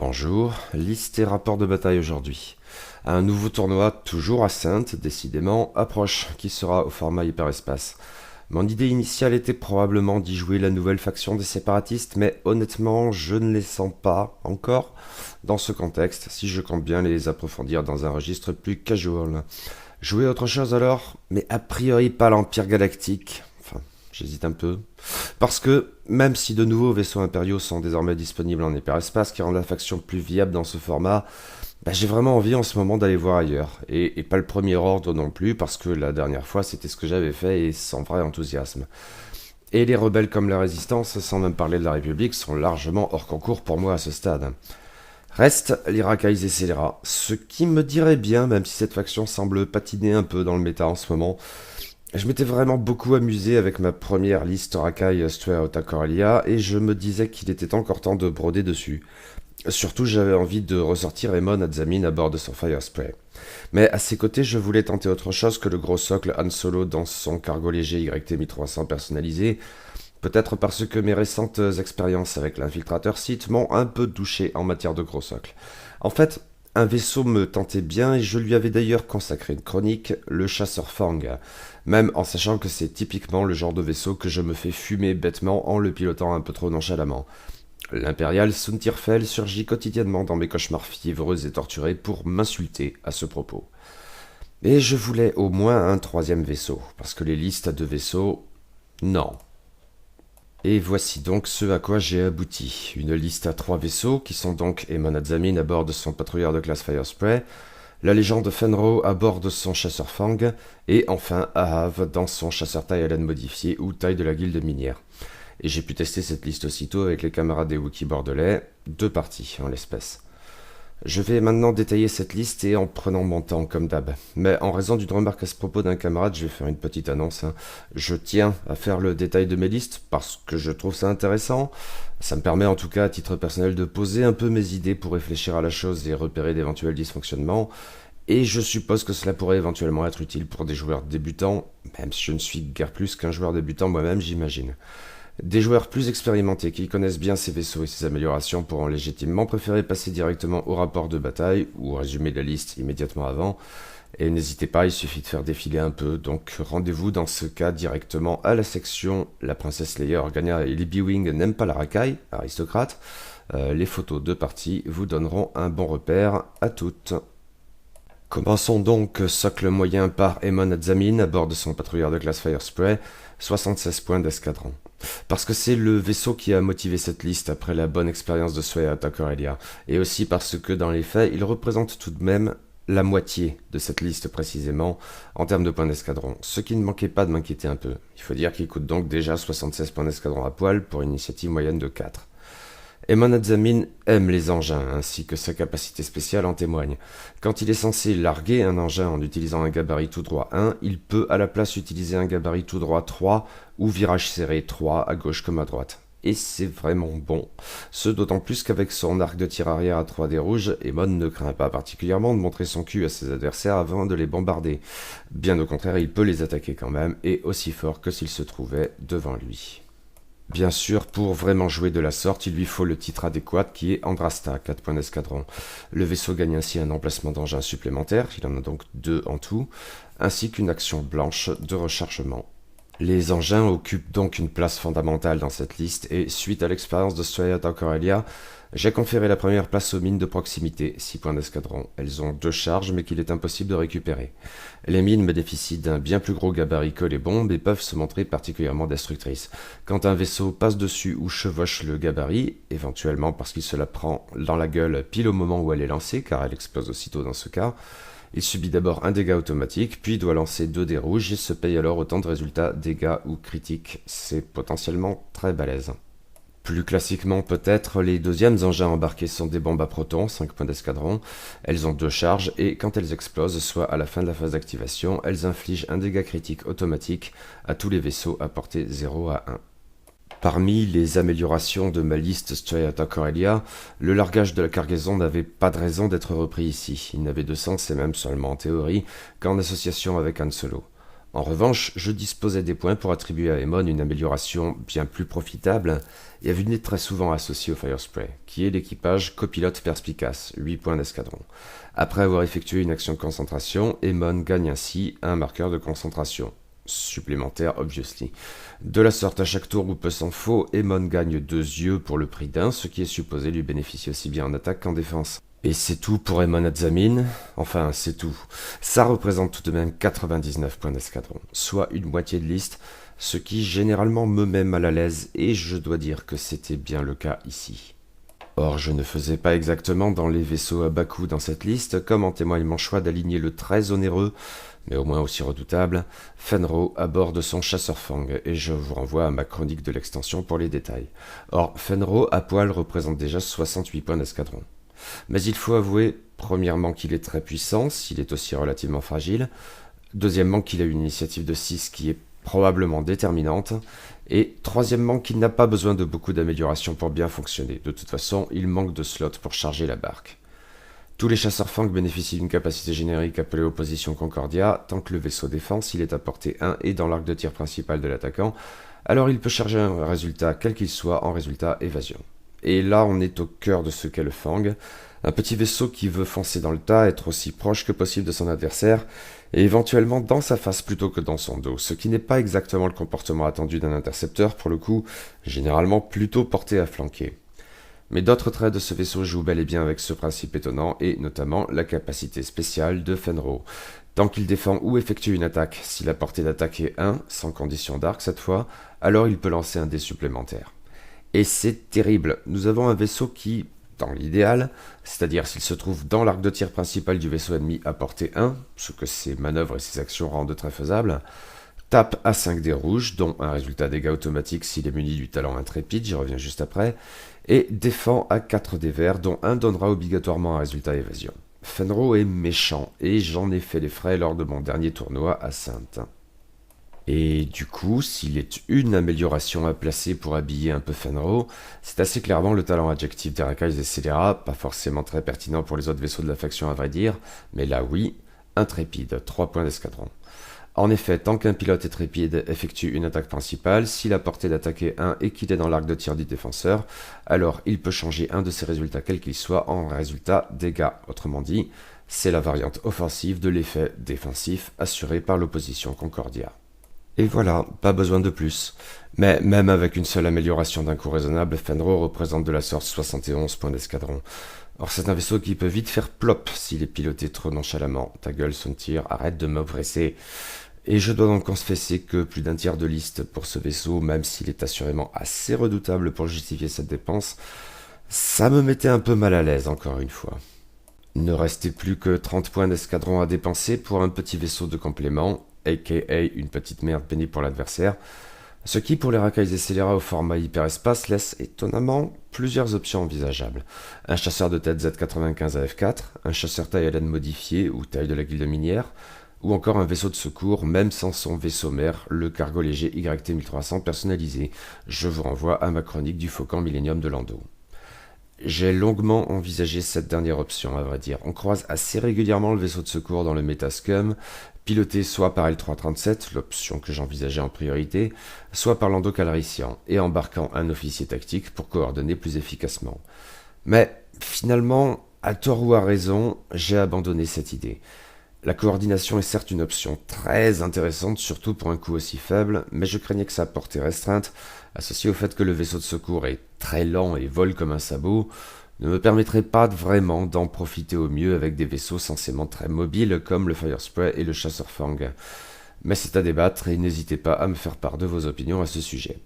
Bonjour, liste et rapport de bataille aujourd'hui. Un nouveau tournoi, toujours à Sainte, décidément, approche, qui sera au format hyperespace. Mon idée initiale était probablement d'y jouer la nouvelle faction des séparatistes, mais honnêtement, je ne les sens pas, encore, dans ce contexte, si je compte bien les approfondir dans un registre plus casual. Jouer autre chose alors, mais a priori pas l'Empire Galactique. Enfin, j'hésite un peu. Parce que, même si de nouveaux vaisseaux impériaux sont désormais disponibles en hyperespace, qui rend la faction plus viable dans ce format, j'ai vraiment envie en ce moment d'aller voir ailleurs. Et pas le premier ordre non plus, parce que la dernière fois c'était ce que j'avais fait et sans vrai enthousiasme. Et les rebelles comme la Résistance, sans même parler de la République, sont largement hors concours pour moi à ce stade. Reste les racailles et scélérats, ce qui me dirait bien, même si cette faction semble patiner un peu dans le méta en ce moment. Je m'étais vraiment beaucoup amusé avec ma première liste racaille Straight Corelia et je me disais qu'il était encore temps de broder dessus. Surtout, j'avais envie de ressortir Emon Adzamin à bord de son Firespray. Mais à ses côtés, je voulais tenter autre chose que le gros socle Han Solo dans son cargo léger YT-1300 personnalisé. Peut-être parce que mes récentes expériences avec l'infiltrateur Sith m'ont un peu douché en matière de gros socle. En fait, un vaisseau me tentait bien et je lui avais d'ailleurs consacré une chronique, le chasseur Fang, même en sachant que c'est typiquement le genre de vaisseau que je me fais fumer bêtement en le pilotant un peu trop nonchalamment. L'impérial Suntirfel surgit quotidiennement dans mes cauchemars fiévreux et torturés pour m'insulter à ce propos. Et je voulais au moins un troisième vaisseau, parce que les listes de vaisseaux, non. Et voici donc ce à quoi j'ai abouti. Une liste à 3 vaisseaux, qui sont donc Emon Adzamin à bord de son patrouilleur de classe Firespray, la légende Fenro à bord de son chasseur Fang, et enfin Ahav dans son chasseur taille Allen modifié ou taille de la guilde minière. Et j'ai pu tester cette liste aussitôt avec les camarades des Wookiees bordelais, 2 parties en l'espèce. Je vais maintenant détailler cette liste et en prenant mon temps comme d'hab. Mais en raison d'une remarque à ce propos d'un camarade, je vais faire une petite annonce. Je tiens à faire le détail de mes listes parce que je trouve ça intéressant. Ça me permet en tout cas à titre personnel de poser un peu mes idées pour réfléchir à la chose et repérer d'éventuels dysfonctionnements. Et je suppose que cela pourrait éventuellement être utile pour des joueurs débutants, même si je ne suis guère plus qu'un joueur débutant moi-même, j'imagine. Des joueurs plus expérimentés qui connaissent bien ces vaisseaux et ses améliorations pourront légitimement préférer passer directement au rapport de bataille ou résumer la liste immédiatement avant. Et n'hésitez pas, il suffit de faire défiler un peu, donc rendez-vous dans ce cas directement à la section La princesse Leia, Organa et Libby Wing n'aiment pas la racaille, aristocrate. Les photos de partie vous donneront un bon repère à toutes. Commençons donc socle moyen par Emon Adzamin à bord de son patrouilleur de classe Firespray, 76 points d'escadron. Parce que c'est le vaisseau qui a motivé cette liste après la bonne expérience de Straight Corelia, et aussi parce que dans les faits, il représente tout de même la moitié de cette liste précisément en termes de points d'escadron, ce qui ne manquait pas de m'inquiéter un peu. Il faut dire qu'il coûte donc déjà 76 points d'escadron à poil pour une initiative moyenne de 4. Emon Adzamin aime les engins, ainsi que sa capacité spéciale en témoigne. Quand il est censé larguer un engin en utilisant un gabarit tout droit 1, il peut à la place utiliser un gabarit tout droit 3 ou virage serré 3 à gauche comme à droite. Et c'est vraiment bon. Ce d'autant plus qu'avec son arc de tir arrière à 3D rouge, Emon ne craint pas particulièrement de montrer son cul à ses adversaires avant de les bombarder. Bien au contraire, il peut les attaquer quand même, et aussi fort que s'il se trouvait devant lui. Bien sûr, pour vraiment jouer de la sorte, il lui faut le titre adéquat qui est Andrasta, 4 points d'escadron. Le vaisseau gagne ainsi un emplacement d'engin supplémentaire, il en a donc 2 en tout, ainsi qu'une action blanche de rechargement. Les engins occupent donc une place fondamentale dans cette liste et, suite à l'expérience de Straight Corelia, j'ai conféré la première place aux mines de proximité, 6 points d'escadron. Elles ont 2 charges mais qu'il est impossible de récupérer. Les mines bénéficient d'un bien plus gros gabarit que les bombes et peuvent se montrer particulièrement destructrices. Quand un vaisseau passe dessus ou chevauche le gabarit, éventuellement parce qu'il se la prend dans la gueule pile au moment où elle est lancée, car elle explose aussitôt dans ce cas, il subit d'abord un dégât automatique, puis doit lancer 2 dés rouges et se paye alors autant de résultats, dégâts ou critiques. C'est potentiellement très balèze. Plus classiquement peut-être, les deuxièmes engins embarqués sont des bombes à protons, 5 points d'escadron. Elles ont 2 charges et quand elles explosent, soit à la fin de la phase d'activation, elles infligent un dégât critique automatique à tous les vaisseaux à portée 0 à 1. Parmi les améliorations de ma liste Straight Corelia, le largage de la cargaison n'avait pas de raison d'être repris ici. Il n'avait de sens, et même seulement en théorie, qu'en association avec Han Solo. En revanche, je disposais des points pour attribuer à Aemon une amélioration bien plus profitable et venait très souvent associée au Firespray, qui est l'équipage copilote perspicace, 8 points d'escadron. Après avoir effectué une action de concentration, Aemon gagne ainsi un marqueur de concentration. Supplémentaire, obviously. De la sorte, à chaque tour où peu s'en faut, Aemon gagne 2 yeux pour le prix d'un, ce qui est supposé lui bénéficier aussi bien en attaque qu'en défense. Et c'est tout pour Aemon Adzamin. Enfin, c'est tout. Ça représente tout de même 99 points d'escadron, soit une moitié de liste, ce qui généralement me met mal à l'aise, et je dois dire que c'était bien le cas ici. Or, je ne faisais pas exactement dans les vaisseaux à bas coût dans cette liste, comme en témoigne mon choix d'aligner le très onéreux, mais au moins aussi redoutable, Fenro à bord de son chasseur Fang, et je vous renvoie à ma chronique de l'extension pour les détails. Or, Fenro à poil représente déjà 68 points d'escadron. Mais il faut avouer, premièrement, qu'il est très puissant, s'il est aussi relativement fragile. Deuxièmement, qu'il a une initiative de 6 qui est probablement déterminante. Et troisièmement, qu'il n'a pas besoin de beaucoup d'améliorations pour bien fonctionner. De toute façon, il manque de slots pour charger la barque. Tous les chasseurs Fang bénéficient d'une capacité générique appelée opposition Concordia. Tant que le vaisseau défend, s'il est à portée 1 et dans l'arc de tir principal de l'attaquant, alors il peut charger un résultat quel qu'il soit en résultat évasion. Et là, on est au cœur de ce qu'est le Fang, un petit vaisseau qui veut foncer dans le tas, être aussi proche que possible de son adversaire, et éventuellement dans sa face plutôt que dans son dos, ce qui n'est pas exactement le comportement attendu d'un intercepteur, pour le coup, généralement plutôt porté à flanquer. Mais d'autres traits de ce vaisseau jouent bel et bien avec ce principe étonnant, et notamment la capacité spéciale de Fenro. Tant qu'il défend ou effectue une attaque, si la portée d'attaque est 1, sans condition d'arc cette fois, alors il peut lancer un dé supplémentaire. Et c'est terrible, nous avons un vaisseau qui, dans l'idéal, c'est-à-dire s'il se trouve dans l'arc de tir principal du vaisseau ennemi à portée 1, ce que ses manœuvres et ses actions rendent très faisables, tape à 5 dés rouges, dont un résultat dégâts automatique s'il est muni du talent intrépide, j'y reviens juste après, et défend à 4 dés verts, dont un donnera obligatoirement un résultat évasion. Fenro est méchant, et j'en ai fait les frais lors de mon dernier tournoi à Sainte. Et du coup, s'il est une amélioration à placer pour habiller un peu Fenro, c'est assez clairement le talent adjectif d'Heracles et Scélérat, pas forcément très pertinent pour les autres vaisseaux de la faction à vrai dire, mais là oui, intrépide, 3 points d'escadron. En effet, tant qu'un pilote intrépide effectue une attaque principale, si la portée d'attaque est 1 et qu'il est dans l'arc de tir du défenseur, alors il peut changer un de ses résultats quel qu'il soit en résultat dégâts. Autrement dit, c'est la variante offensive de l'effet défensif assuré par l'opposition Concordia. Et voilà, pas besoin de plus. Mais même avec une seule amélioration d'un coût raisonnable, Fenro représente de la sorte 71 points d'escadron. Or c'est un vaisseau qui peut vite faire plop s'il est piloté trop nonchalamment. Ta gueule, Soontir, arrête de m'oppresser. Et je dois donc confesser que plus d'un tiers de liste pour ce vaisseau, même s'il est assurément assez redoutable pour justifier cette dépense, ça me mettait un peu mal à l'aise encore une fois. Il ne restait plus que 30 points d'escadron à dépenser pour un petit vaisseau de complément, aka une petite merde bénie pour l'adversaire, ce qui pour les racailles et scélérats au format hyperespace laisse étonnamment plusieurs options envisageables. Un chasseur de tête Z95 à F4, un chasseur taille Allen modifié ou taille de la guilde minière, ou encore un vaisseau de secours, même sans son vaisseau mère, le cargo léger YT-1300 personnalisé. Je vous renvoie à ma chronique du Faucon Millennium de Lando. J'ai longuement envisagé cette dernière option, à vrai dire. On croise assez régulièrement le vaisseau de secours dans le Metascum, piloté soit par L337, l'option que j'envisageais en priorité, soit par Lando Calrissian, et embarquant un officier tactique pour coordonner plus efficacement. Mais finalement, à tort ou à raison, j'ai abandonné cette idée. La coordination est certes une option très intéressante, surtout pour un coût aussi faible, mais je craignais que sa portée restreinte, associée au fait que le vaisseau de secours est très lent et vole comme un sabot, ne me permettrait pas vraiment d'en profiter au mieux avec des vaisseaux censément très mobiles comme le Firespray et le chasseur Fang. Mais c'est à débattre et n'hésitez pas à me faire part de vos opinions à ce sujet.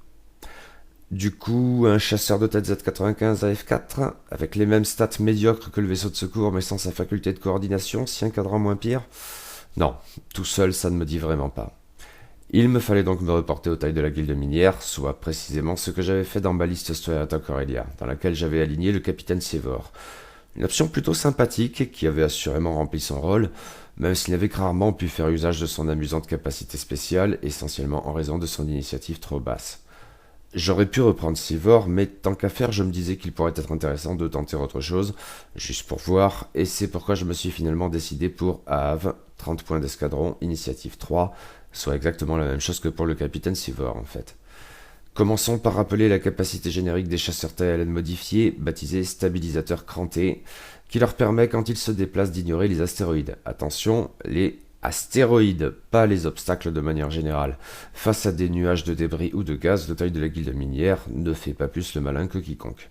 Du coup, un chasseur de tête Z95 à F4, avec les mêmes stats médiocres que le vaisseau de secours mais sans sa faculté de coordination, si un cadran moins pire? Non, tout seul ça ne me dit vraiment pas. Il me fallait donc me reporter aux tailles de la guilde minière, soit précisément ce que j'avais fait dans ma liste Stoyata Corellia, dans laquelle j'avais aligné le capitaine Sévor. Une option plutôt sympathique, qui avait assurément rempli son rôle, même s'il n'avait que rarement pu faire usage de son amusante capacité spéciale, essentiellement en raison de son initiative trop basse. J'aurais pu reprendre Sévor, mais tant qu'à faire, je me disais qu'il pourrait être intéressant de tenter autre chose, juste pour voir, et c'est pourquoi je me suis finalement décidé pour Ave, 30 points d'escadron, initiative 3, soit exactement la même chose que pour le capitaine Seaver en fait. Commençons par rappeler la capacité générique des chasseurs TLN modifiés, baptisés stabilisateurs crantés, qui leur permet quand ils se déplacent d'ignorer les astéroïdes. Attention, les astéroïdes, pas les obstacles de manière générale. Face à des nuages de débris ou de gaz, de taille de la guilde minière ne fait pas plus le malin que quiconque.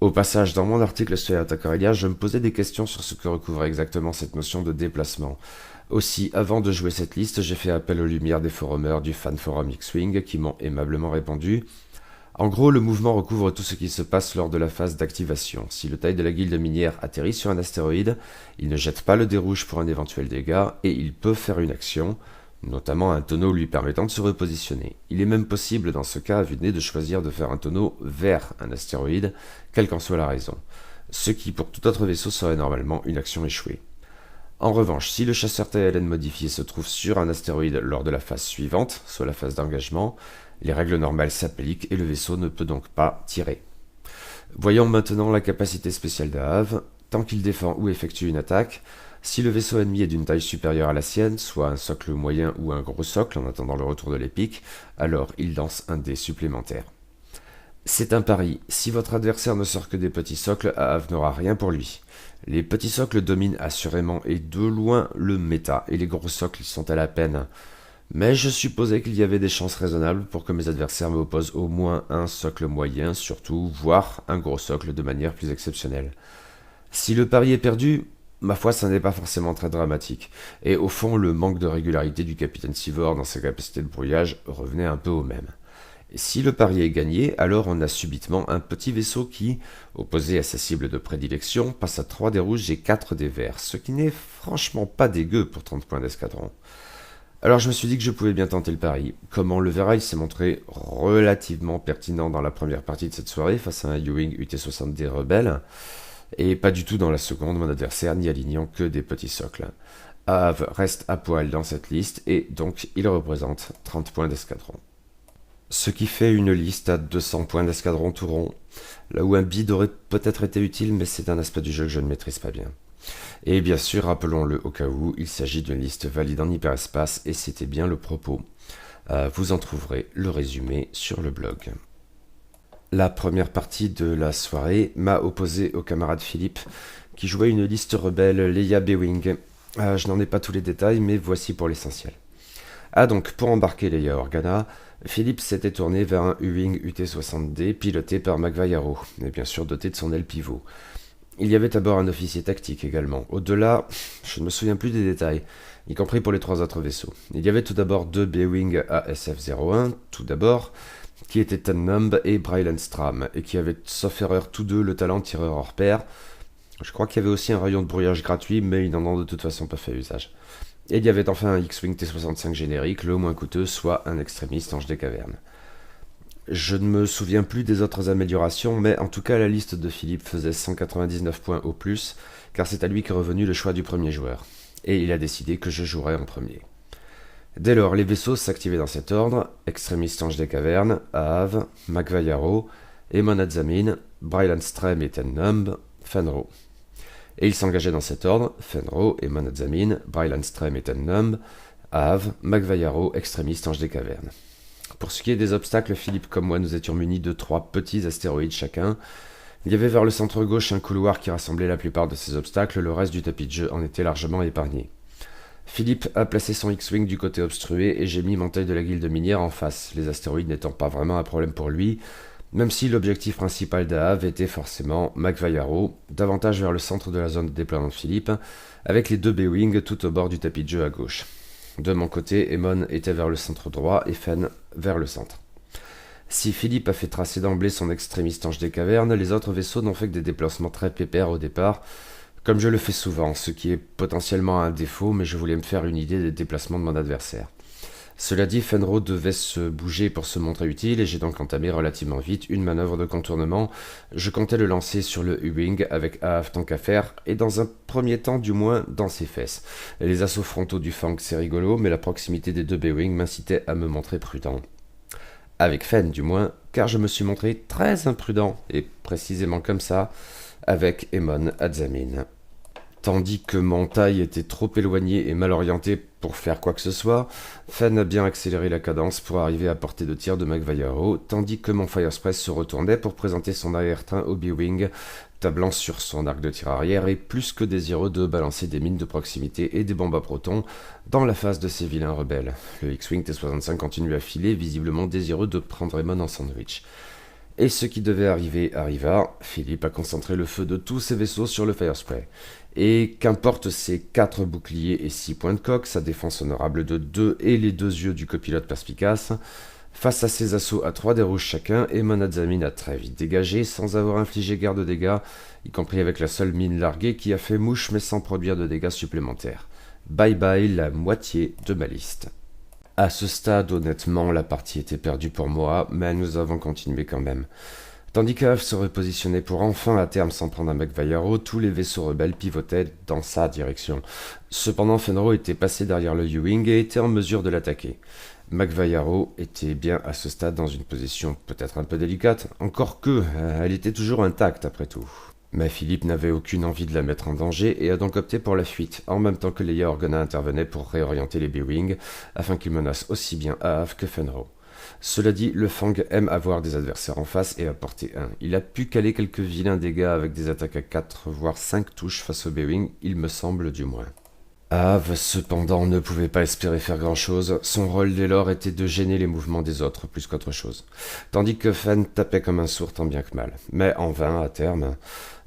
Au passage, dans mon article sur Attack Aurelia, je me posais des questions sur ce que recouvrait exactement cette notion de déplacement. Aussi, avant de jouer cette liste, j'ai fait appel aux lumières des forumers du fan forum X-Wing qui m'ont aimablement répondu. En gros, le mouvement recouvre tout ce qui se passe lors de la phase d'activation. Si le taille de la guilde minière atterrit sur un astéroïde, il ne jette pas le dé rouge pour un éventuel dégât et il peut faire une action, notamment un tonneau lui permettant de se repositionner. Il est même possible dans ce cas à vue de nez de choisir de faire un tonneau vers un astéroïde, quelle qu'en soit la raison. Ce qui pour tout autre vaisseau serait normalement une action échouée. En revanche, si le chasseur TLN modifié se trouve sur un astéroïde lors de la phase suivante, soit la phase d'engagement, les règles normales s'appliquent et le vaisseau ne peut donc pas tirer. Voyons maintenant la capacité spéciale d'Ahave. Tant qu'il défend ou effectue une attaque, si le vaisseau ennemi est d'une taille supérieure à la sienne, soit un socle moyen ou un gros socle en attendant le retour de l'épique, alors il lance un dé supplémentaire. C'est un pari. Si votre adversaire ne sort que des petits socles, Ahave n'aura rien pour lui. Les petits socles dominent assurément et de loin le méta, et les gros socles sont à la peine. Mais je supposais qu'il y avait des chances raisonnables pour que mes adversaires me opposent au moins un socle moyen, surtout, voire un gros socle de manière plus exceptionnelle. Si le pari est perdu, ma foi, ça n'est pas forcément très dramatique. Et au fond, le manque de régularité du capitaine Seaver dans ses capacités de brouillage revenait un peu au même. Et si le pari est gagné, alors on a subitement un petit vaisseau qui, opposé à sa cible de prédilection, passe à 3 dés rouges et 4 dés verts, ce qui n'est franchement pas dégueu pour 30 points d'escadron. Alors je me suis dit que je pouvais bien tenter le pari. Comme on le verra, il s'est montré relativement pertinent dans la première partie de cette soirée face à un U-Wing UT-60D rebelle, et pas du tout dans la seconde, mon adversaire n'y alignant que des petits socles. Ahave reste à poil dans cette liste, et donc il représente 30 points d'escadron. Ce qui fait une liste à 200 points d'escadron tout rond, là où un bid aurait peut-être été utile, mais c'est un aspect du jeu que je ne maîtrise pas bien. Et bien sûr, rappelons-le au cas où, il s'agit d'une liste valide en hyperespace, et c'était bien le propos. Vous en trouverez le résumé sur le blog. La première partie de la soirée m'a opposé au camarade Philippe, qui jouait une liste rebelle Leia B-Wing. Je n'en ai pas tous les détails, mais voici pour l'essentiel. Donc, pour embarquer Leia Organa, Philippe s'était tourné vers un U-Wing UT-60D piloté par McVayaro, et bien sûr doté de son aile pivot. Il y avait à bord un officier tactique également. Au-delà, je ne me souviens plus des détails, y compris pour les 3 autres vaisseaux. Il y avait tout d'abord 2 B-Wing ASF-01, tout d'abord, qui étaient Tannumb et Brylenstram, et qui avaient, sauf erreur, tous deux le talent tireur hors pair. Je crois qu'il y avait aussi un rayon de brouillage gratuit, mais ils n'en ont de toute façon pas fait usage. Et il y avait enfin un X-Wing T-65 générique, le moins coûteux, soit un extrémiste ange des cavernes. Je ne me souviens plus des autres améliorations, mais en tout cas la liste de Philippe faisait 199 points au plus, car c'est à lui qu'est revenu le choix du premier joueur. Et il a décidé que je jouerais en premier. Dès lors, les vaisseaux s'activaient dans cet ordre: extrémiste ange des cavernes, Ahave, McVayaro, Emon Adzamin, Brylenstram et Tannumb, Fenro. Et ils s'engageaient dans cet ordre: Fenro, Emon Adzamin, Brylenstram et Tannumb, Ahave, McVayaro, extrémiste ange des cavernes. Pour ce qui est des obstacles, Philippe comme moi nous étions munis de 3 petits astéroïdes chacun. Il y avait vers le centre gauche un couloir qui rassemblait la plupart de ces obstacles, le reste du tapis de jeu en était largement épargné. Philippe a placé son X-Wing du côté obstrué et j'ai mis mon taille de la guilde minière en face, les astéroïdes n'étant pas vraiment un problème pour lui, même si l'objectif principal d'Ahave était forcément McVayaro, davantage vers le centre de la zone de déploiement de Philippe, avec les 2 B-Wing tout au bord du tapis de jeu à gauche. De mon côté, Emon était vers le centre droit et Fen vers le centre. Si Philippe a fait tracer d'emblée son extrémiste ange des cavernes, les autres vaisseaux n'ont fait que des déplacements très pépères au départ, comme je le fais souvent, ce qui est potentiellement un défaut, mais je voulais me faire une idée des déplacements de mon adversaire. Cela dit, Fenro devait se bouger pour se montrer utile, et j'ai donc entamé relativement vite une manœuvre de contournement. Je comptais le lancer sur le U-Wing avec Ahave tant qu'à faire, et dans un premier temps du moins dans ses fesses. Les assauts frontaux du Fang c'est rigolo, mais la proximité des 2 B-Wing m'incitait à me montrer prudent. Avec Fen du moins, car je me suis montré très imprudent, et précisément comme ça, avec Emon Adzamin. Tandis que mon taille était trop éloigné et mal orienté pour faire quoi que ce soit, Fen a bien accéléré la cadence pour arriver à portée de tir de McVayaro, tandis que mon Firespray se retournait pour présenter son arrière-train au B-Wing, tablant sur son arc de tir arrière et plus que désireux de balancer des mines de proximité et des bombes à protons dans la face de ces vilains rebelles. Le X-Wing T-65 continue à filer, visiblement désireux de prendre Emon en sandwich. Et ce qui devait arriver arriva. Philippe a concentré le feu de tous ses vaisseaux sur le Firespray. Et qu'importe ses 4 boucliers et 6 points de coque, sa défense honorable de 2 et les 2 yeux du copilote perspicace, face à ses assauts à 3 dés rouges chacun, Emon Adzamin a très vite dégagé sans avoir infligé guère de dégâts, y compris avec la seule mine larguée qui a fait mouche mais sans produire de dégâts supplémentaires. Bye bye la moitié de ma liste. À ce stade, honnêtement, la partie était perdue pour moi, mais nous avons continué quand même. Tandis qu'Av se repositionnait pour enfin à terme s'en prendre à McVayaro, tous les vaisseaux rebelles pivotaient dans sa direction. Cependant, Fenro était passé derrière le U-Wing et était en mesure de l'attaquer. McVayaro était bien à ce stade dans une position peut-être un peu délicate, encore que elle était toujours intacte après tout. Mais Philippe n'avait aucune envie de la mettre en danger et a donc opté pour la fuite, en même temps que Leia Organa intervenait pour réorienter les B-Wing, afin qu'ils menacent aussi bien Aave que Fenro. Cela dit, le Fang aime avoir des adversaires en face et à portée 1. Il a pu caler quelques vilains dégâts avec des attaques à 4 voire 5 touches face au B-Wing, il me semble du moins. Aave, cependant, ne pouvait pas espérer faire grand-chose. Son rôle dès lors était de gêner les mouvements des autres, plus qu'autre chose. Tandis que Fen tapait comme un sourd tant bien que mal. Mais en vain, à terme.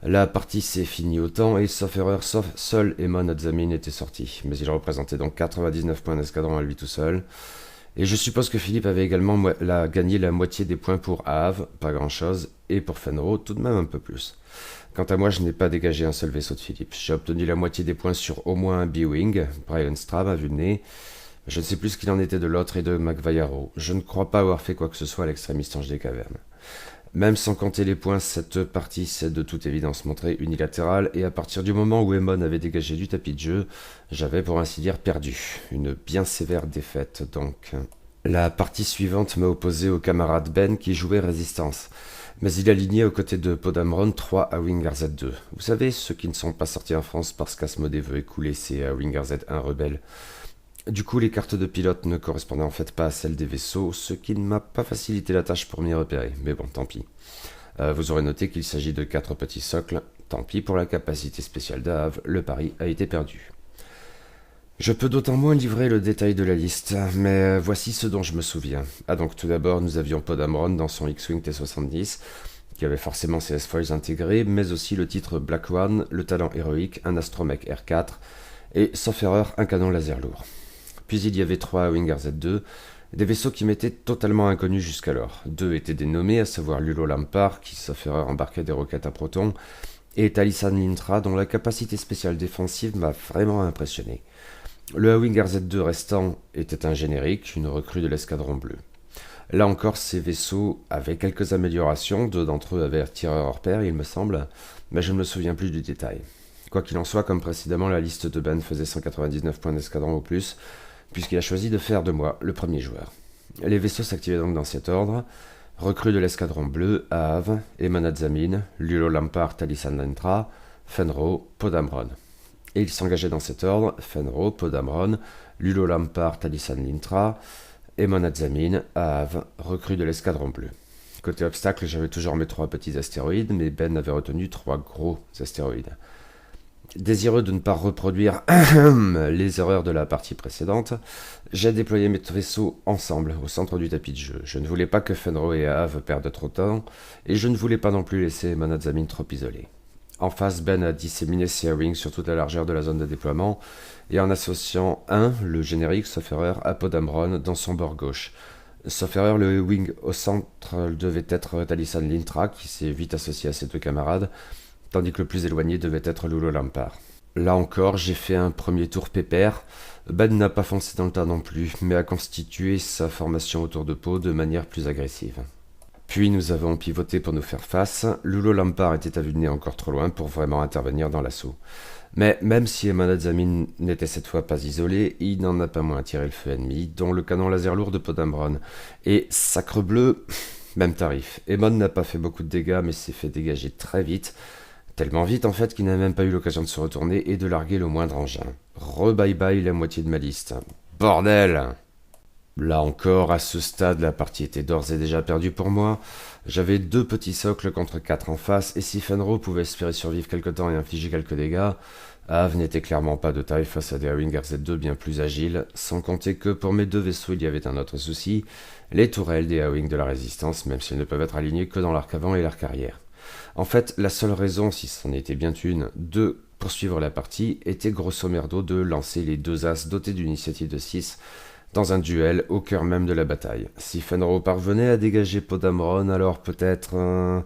La partie s'est finie autant, et sauf erreur, seul Emon Adzamin était sorti. Mais il représentait donc 99 points d'escadron à lui tout seul. Et je suppose que Philippe avait également gagné la moitié des points pour Aave, pas grand-chose, et pour Fenro, tout de même un peu plus. Quant à moi, je n'ai pas dégagé un seul vaisseau de Philippe. J'ai obtenu la moitié des points sur au moins un B-Wing, Brian Strahm à vue de nez. Je ne sais plus ce qu'il en était de l'autre et de McVayaro. Je ne crois pas avoir fait quoi que ce soit à l'extrémiste ange des cavernes. Même sans compter les points, cette partie s'est de toute évidence montrée unilatérale, et à partir du moment où Emon avait dégagé du tapis de jeu, j'avais pour ainsi dire perdu. Une bien sévère défaite donc. La partie suivante m'a opposé au camarade Ben qui jouait résistance. Mais il alignait aux côtés de Podamron 3 A-Wing RZ2. Vous savez, ceux qui ne sont pas sortis en France parce qu'Asmodée veut écouler ces A-Wing RZ1 rebelles. Du coup, les cartes de pilote ne correspondaient en fait pas à celles des vaisseaux, ce qui ne m'a pas facilité la tâche pour m'y repérer. Mais bon, tant pis. Vous aurez noté qu'il s'agit de 4 petits socles. Tant pis pour la capacité spéciale d'Aave, le pari a été perdu. Je peux d'autant moins livrer le détail de la liste, mais voici ce dont je me souviens. Ah donc tout d'abord, nous avions Podamron dans son X-Wing T-70, qui avait forcément ses S-Foils intégrés, mais aussi le titre Black One, le talent héroïque, un astromech R4, et, sauf erreur, un canon laser lourd. Puis il y avait 3 Wing RZ2, des vaisseaux qui m'étaient totalement inconnus jusqu'alors. 2 étaient dénommés, à savoir Lulo Lampard, qui, sauf erreur, embarquait des roquettes à protons, et Talisan Lintra, dont la capacité spéciale défensive m'a vraiment impressionné. Le A-Wing RZ2 restant était un générique, une recrue de l'escadron bleu. Là encore, ces vaisseaux avaient quelques améliorations, 2 d'entre eux avaient tireur hors pair, il me semble, mais je ne me souviens plus du détail. Quoi qu'il en soit, comme précédemment, la liste de Ben faisait 199 points d'escadron au plus, puisqu'il a choisi de faire de moi le premier joueur. Les vaisseaux s'activaient donc dans cet ordre: recrue de l'escadron bleu, Aave, Emon Adzamin, Lulo Lampard, Talisan Lintra, Fenro, Podamron. Et il s'engageait dans cet ordre: Fenro, Podamron, Lulo Lampard, Talisan Lintra, Emon Adzamin, Aave, recrue de l'escadron bleu. Côté obstacle, j'avais toujours mes 3 petits astéroïdes, mais Ben avait retenu 3 gros astéroïdes. Désireux de ne pas reproduire les erreurs de la partie précédente, j'ai déployé mes vaisseaux ensemble au centre du tapis de jeu. Je ne voulais pas que Fenro et Aave perdent trop de temps, et je ne voulais pas non plus laisser Emon Adzamin trop isolé. En face, Ben a disséminé ses A-Wings sur toute la largeur de la zone de déploiement, et en associant le générique, sauf erreur, à Podamron dans son bord gauche. Sauf erreur, le wing au centre devait être Talisan Lintra, qui s'est vite associé à ses 2 camarades, tandis que le plus éloigné devait être Lulo Lampard. Là encore, j'ai fait un premier tour pépère. Ben n'a pas foncé dans le tas non plus, mais a constitué sa formation autour de Poe de manière plus agressive. Puis nous avons pivoté pour nous faire face. Lulo Lampard était à vue de nez encore trop loin pour vraiment intervenir dans l'assaut. Mais même si Emon Adzamin n'était cette fois pas isolé, il n'en a pas moins tiré le feu ennemi, dont le canon laser lourd de Podamron. Et sacrebleu, même tarif. Emon n'a pas fait beaucoup de dégâts, mais s'est fait dégager très vite, Tellement vite en fait qu'il n'a même pas eu l'occasion de se retourner et de larguer le moindre engin. Re-bye-bye la moitié de ma liste. Bordel! Là encore, à ce stade, la partie était d'ores et déjà perdue pour moi. J'avais 2 petits socles contre 4 en face, et si Fenro pouvait espérer survivre quelque temps et infliger quelques dégâts, Ave n'était clairement pas de taille face à des Howling RZ2 bien plus agiles, sans compter que pour mes 2 vaisseaux il y avait un autre souci, les tourelles des Howling de la Résistance, même si elles ne peuvent être alignées que dans l'arc avant et l'arc arrière. En fait, la seule raison, si c'en était bien une, de poursuivre la partie, était grosso merdo de lancer les 2 As dotés d'une initiative de 6 dans un duel au cœur même de la bataille. Si Fenro parvenait à dégager Podameron, alors peut-être...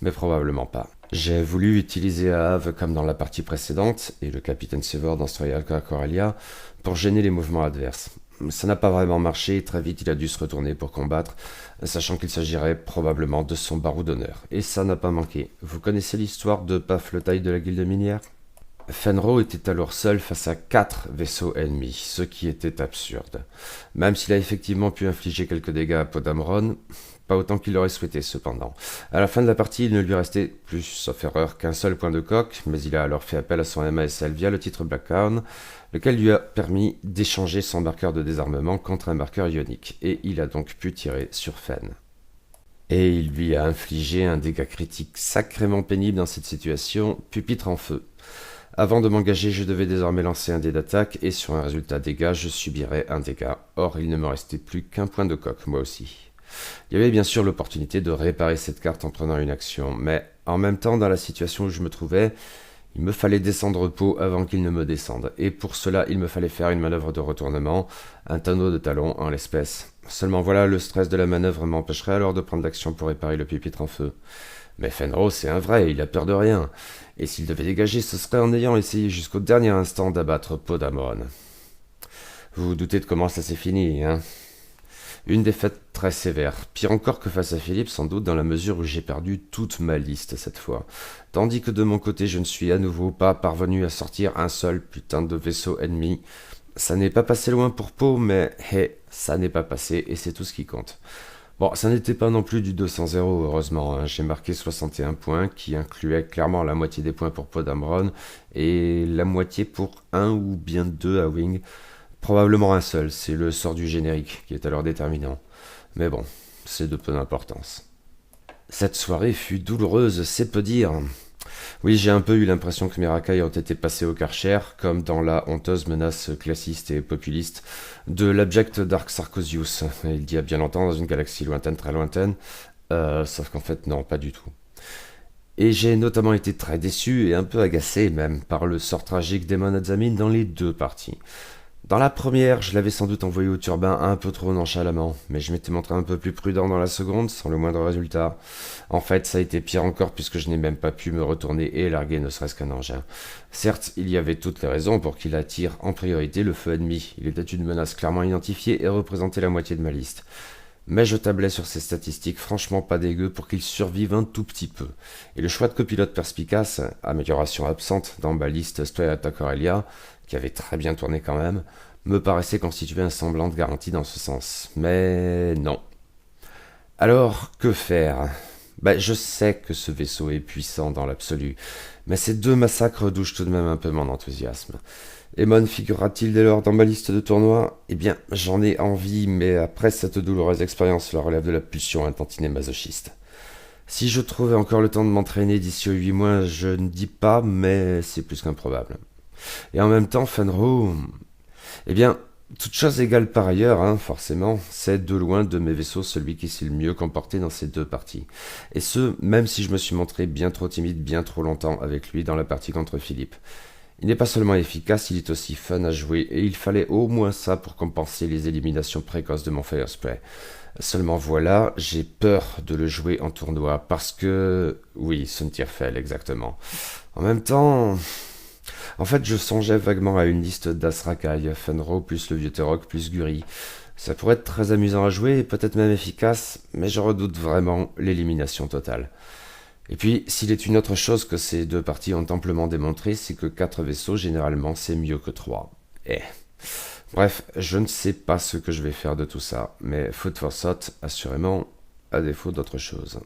mais probablement pas. J'ai voulu utiliser Ave comme dans la partie précédente, et le capitaine Sevor dans Strelka Coralia, pour gêner les mouvements adverses. Ça n'a pas vraiment marché, et très vite il a dû se retourner pour combattre, sachant qu'il s'agirait probablement de son barreau d'honneur. Et ça n'a pas manqué. Vous connaissez l'histoire de Paf le Taille de la guilde minière ? Fenro était alors seul face à 4 vaisseaux ennemis, ce qui était absurde. Même s'il a effectivement pu infliger quelques dégâts à Podameron, pas autant qu'il l'aurait souhaité cependant. À la fin de la partie, il ne lui restait plus, sauf erreur, qu'un seul point de coque, mais il a alors fait appel à son MASL via le titre Blackhound, lequel lui a permis d'échanger son marqueur de désarmement contre un marqueur ionique, et il a donc pu tirer sur Fen. Et il lui a infligé un dégât critique sacrément pénible dans cette situation, pupitre en feu. Avant de m'engager, je devais désormais lancer un dé d'attaque, et sur un résultat dégâts, je subirais un dégât. Or, il ne me restait plus qu'un point de coque, moi aussi. Il y avait bien sûr l'opportunité de réparer cette carte en prenant une action, mais en même temps, dans la situation où je me trouvais, il me fallait descendre pot avant qu'il ne me descende, et pour cela, il me fallait faire une manœuvre de retournement, un tonneau de talon en l'espèce. Seulement voilà, le stress de la manœuvre m'empêcherait alors de prendre l'action pour réparer le pupitre en feu. Mais Fenro, c'est un vrai, il a peur de rien. Et s'il devait dégager, ce serait en ayant essayé jusqu'au dernier instant d'abattre Podameron. Vous vous doutez de comment ça s'est fini, hein ? Une défaite très sévère, pire encore que face à Philippe, sans doute dans la mesure où j'ai perdu toute ma liste cette fois. Tandis que de mon côté, je ne suis à nouveau pas parvenu à sortir un seul putain de vaisseau ennemi. Ça n'est pas passé loin pour Poe, mais ça n'est pas passé et c'est tout ce qui compte. Bon, ça n'était pas non plus du 200-0, heureusement. Hein. J'ai marqué 61 points, qui incluait clairement la moitié des points pour Podameron et la moitié pour un ou bien 2 à Wing. Probablement un seul, c'est le sort du générique qui est alors déterminant. Mais bon, c'est de peu d'importance. Cette soirée fut douloureuse, c'est peu dire. Oui, j'ai un peu eu l'impression que mes racailles ont été passées au Karcher, comme dans la honteuse menace classiste et populiste de l'abject Dark Sarcosius, il y a bien longtemps dans une galaxie lointaine, très lointaine, sauf qu'en fait non, pas du tout. Et j'ai notamment été très déçu et un peu agacé même par le sort tragique d'Emon Adzamin dans les 2 parties. Dans la première, je l'avais sans doute envoyé au turbin un peu trop nonchalamment, mais je m'étais montré un peu plus prudent dans la seconde, sans le moindre résultat. En fait, ça a été pire encore puisque je n'ai même pas pu me retourner et larguer ne serait-ce qu'un engin. Certes, il y avait toutes les raisons pour qu'il attire en priorité le feu ennemi. Il était une menace clairement identifiée et représentait la moitié de ma liste. Mais je tablais sur ces statistiques franchement pas dégueu pour qu'il survive un tout petit peu. Et le choix de copilote perspicace, amélioration absente dans ma liste Strelka Coralia, qui avait très bien tourné quand même, me paraissait constituer un semblant de garantie dans ce sens. Mais non. Alors, que faire ? Je sais que ce vaisseau est puissant dans l'absolu, mais ces 2 massacres douchent tout de même un peu mon enthousiasme. Emon figurera-t-il dès lors dans ma liste de tournois ? Eh bien, j'en ai envie, mais après cette douloureuse expérience, cela relève de la pulsion un tantinet masochiste. Si je trouvais encore le temps de m'entraîner d'ici aux 8 mois, je ne dis pas, mais c'est plus qu'improbable. Et en même temps, Fenro... Eh bien, toute chose égale par ailleurs, hein, forcément, c'est de loin de mes vaisseaux celui qui s'est le mieux comporté dans ces 2 parties. Et ce, même si je me suis montré bien trop timide bien trop longtemps avec lui dans la partie contre Philippe. Il n'est pas seulement efficace, il est aussi fun à jouer, et il fallait au moins ça pour compenser les éliminations précoces de mon Firespray. Seulement voilà, j'ai peur de le jouer en tournoi, parce que... Oui, Suntirfell, exactement. En même temps... En fait, je songeais vaguement à une liste d'Asrakai, Fenro plus le vieux Turok plus Guri. Ça pourrait être très amusant à jouer et peut-être même efficace, mais je redoute vraiment l'élimination totale. Et puis, s'il est une autre chose que ces 2 parties ont amplement démontré, c'est que 4 vaisseaux, généralement, c'est mieux que 3. Bref, je ne sais pas ce que je vais faire de tout ça, mais food for thought, assurément, à défaut d'autre chose.